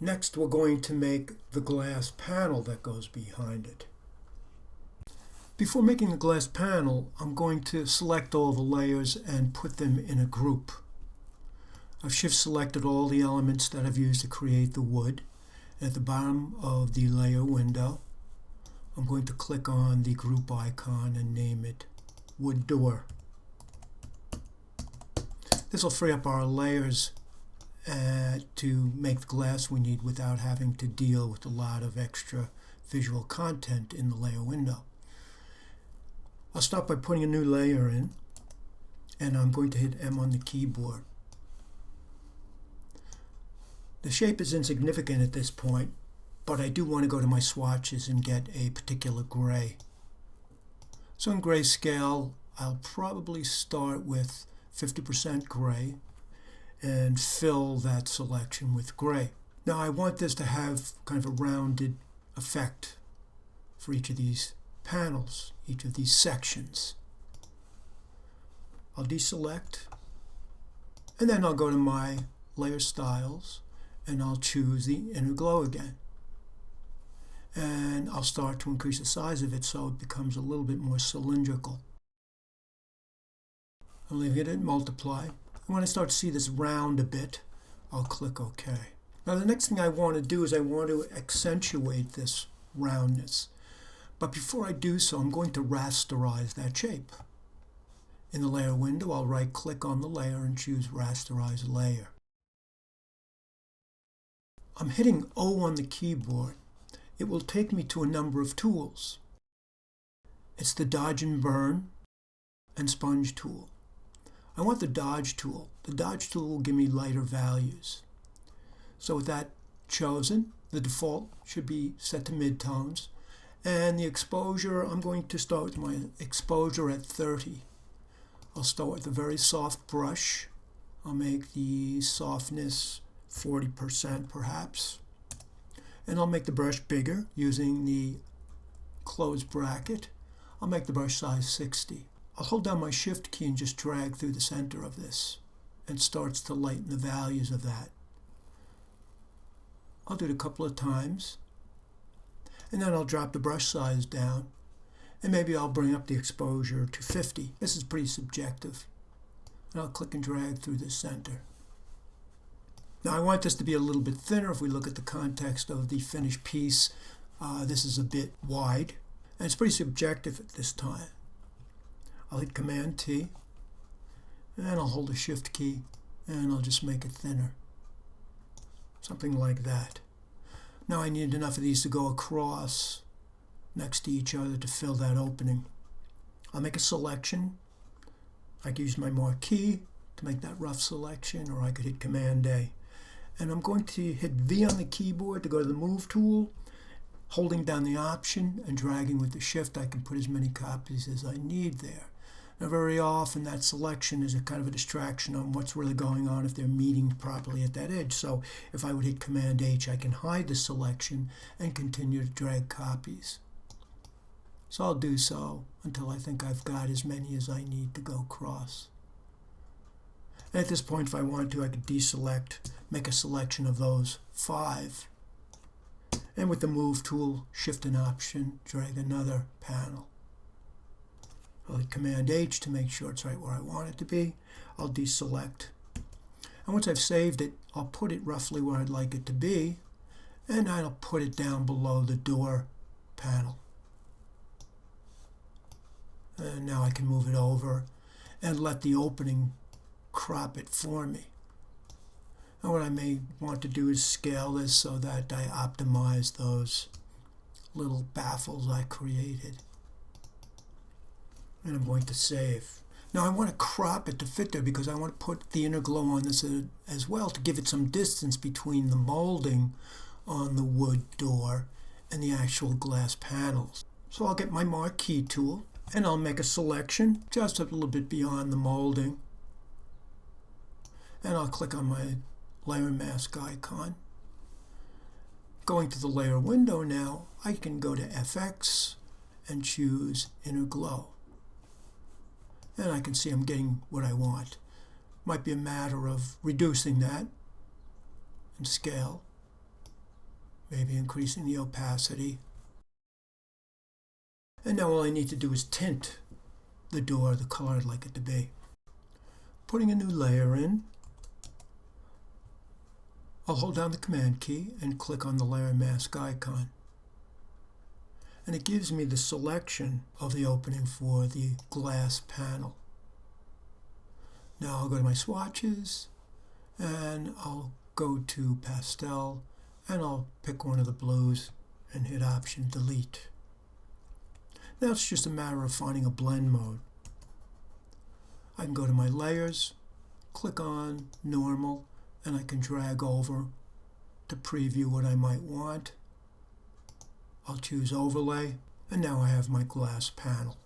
Next, we're going to make the glass panel that goes behind it. Before making the glass panel, I'm going to select all the layers and put them in a group. I've shift selected all the elements that I've used to create the wood. At the bottom of the layer window, I'm going to click on the group icon and name it Wood Door. This will free up our layers to make the glass we need without having to deal with a lot of extra visual content in the layer window. I'll start by putting a new layer in, and I'm going to hit M on the keyboard. The shape is insignificant at this point, but I do want to go to my swatches and get a particular gray. So in grayscale, I'll probably start with 50% gray and fill that selection with gray. Now I want this to have kind of a rounded effect for each of these panels, each of these sections. I'll deselect, and then I'll go to my layer styles, and I'll choose the inner glow again. And I'll start to increase the size of it so it becomes a little bit more cylindrical. I'm leaving it at multiply. And when I start to see this round a bit, I'll click OK. Now the next thing I want to do is I want to accentuate this roundness. But before I do so, I'm going to rasterize that shape. In the layer window, I'll right click on the layer and choose rasterize layer. I'm hitting O on the keyboard. It will take me to a number of tools. It's the Dodge and Burn and Sponge tool. I want the Dodge tool. The Dodge tool will give me lighter values. So with that chosen, the default should be set to midtones. And the exposure, I'm going to start with my exposure at 30. I'll start with a very soft brush. I'll make the softness 40% perhaps. And I'll make the brush bigger using the close bracket. I'll make the brush size 60. I'll hold down my shift key and just drag through the center of this, and starts to lighten the values of that. I'll do it a couple of times, and then I'll drop the brush size down, and maybe I'll bring up the exposure to 50. This is pretty subjective. And I'll click and drag through the center. Now I want this to be a little bit thinner. If we look at the context of the finished piece, this is a bit wide, and it's pretty subjective at this time. I'll hit Command T, and I'll hold the Shift key, and I'll just make it thinner. Something like that. Now I need enough of these to go across next to each other to fill that opening. I'll make a selection. I can use my marquee to make that rough selection, or I could hit Command A. And I'm going to hit V on the keyboard to go to the Move tool. Holding down the Option and dragging with the Shift, I can put as many copies as I need there. Now very often that selection is a kind of a distraction on what's really going on if they're meeting properly at that edge. So if I would hit Command H, I can hide the selection and continue to drag copies. So I'll do so until I think I've got as many as I need to go across. And at this point, if I wanted to, I could deselect, make a selection of those 5. And with the Move tool, Shift and Option, drag another panel. I'll hit Command H to make sure it's right where I want it to be. I'll deselect. And once I've saved it, I'll put it roughly where I'd like it to be. And I'll put it down below the door panel. And now I can move it over and let the opening crop it for me. And what I may want to do is scale this so that I optimize those little baffles I created. And I'm going to save. Now I want to crop it to fit there because I want to put the inner glow on this as well to give it some distance between the molding on the wood door and the actual glass panels. So I'll get my marquee tool and I'll make a selection just a little bit beyond the molding. And I'll click on my layer mask icon. Going to the layer window now, I can go to FX and choose Inner Glow. And I can see I'm getting what I want. Might be a matter of reducing that and scale. maybe increasing the opacity. And now all I need to do is tint the door the color I'd like it to be. Putting a new layer in, I'll hold down the Command key and click on the layer mask icon. And it gives me the selection of the opening for the glass panel. Now I'll go to my swatches and I'll go to pastel and I'll pick one of the blues and hit Option Delete. Now it's just a matter of finding a blend mode. I can go to my layers, click on normal, and I can drag over to preview what I might want. I'll choose overlay, and now I have my glass panel.